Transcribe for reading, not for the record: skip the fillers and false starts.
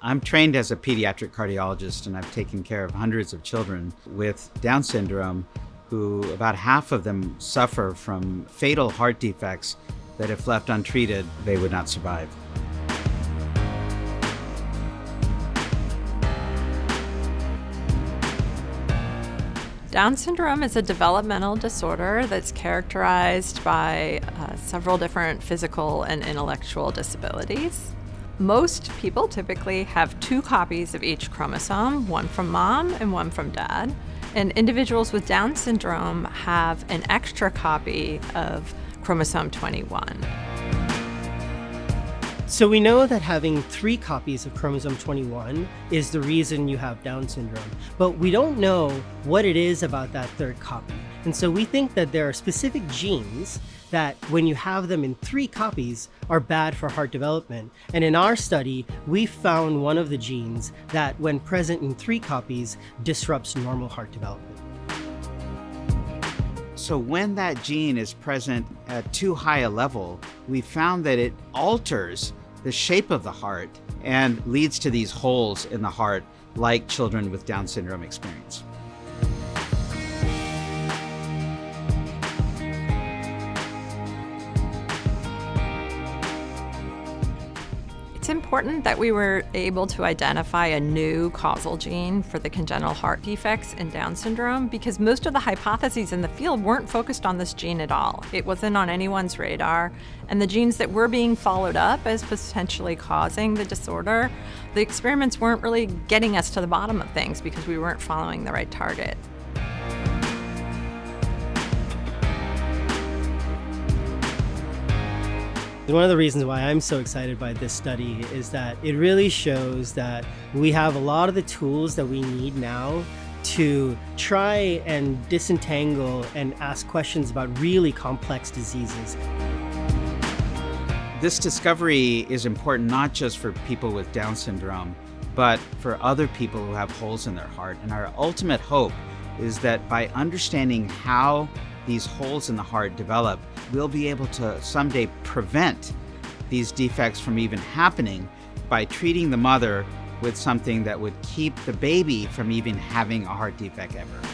I'm trained as a pediatric cardiologist, and I've taken care of hundreds of children with Down syndrome who about half of them suffer from fatal heart defects that if left untreated, they would not survive. Down syndrome is a developmental disorder that's characterized by several different physical and intellectual disabilities. Most people typically have 2 copies of each chromosome, one from mom and one from dad. And individuals with Down syndrome have an extra copy of chromosome 21. So we know that having 3 copies of chromosome 21 is the reason you have Down syndrome, but we don't know what it is about that 3rd copy. And so we think that there are specific genes that when you have them in 3 copies are bad for heart development. And in our study, we found one of the genes that when present in 3 copies disrupts normal heart development. So when that gene is present at too high a level, we found that it alters the shape of the heart and leads to these holes in the heart like children with Down syndrome experience. It's important that we were able to identify a new causal gene for the congenital heart defects in Down syndrome because most of the hypotheses in the field weren't focused on this gene at all. It wasn't on anyone's radar, and the genes that were being followed up as potentially causing the disorder, the experiments weren't really getting us to the bottom of things because we weren't following the right target. One of the reasons why I'm so excited by this study is that it really shows that we have a lot of the tools that we need now to try and disentangle and ask questions about really complex diseases. This discovery is important not just for people with Down syndrome, but for other people who have holes in their heart. And our ultimate hope is that by understanding how these holes in the heart develop, we'll be able to someday prevent these defects from even happening by treating the mother with something that would keep the baby from even having a heart defect ever.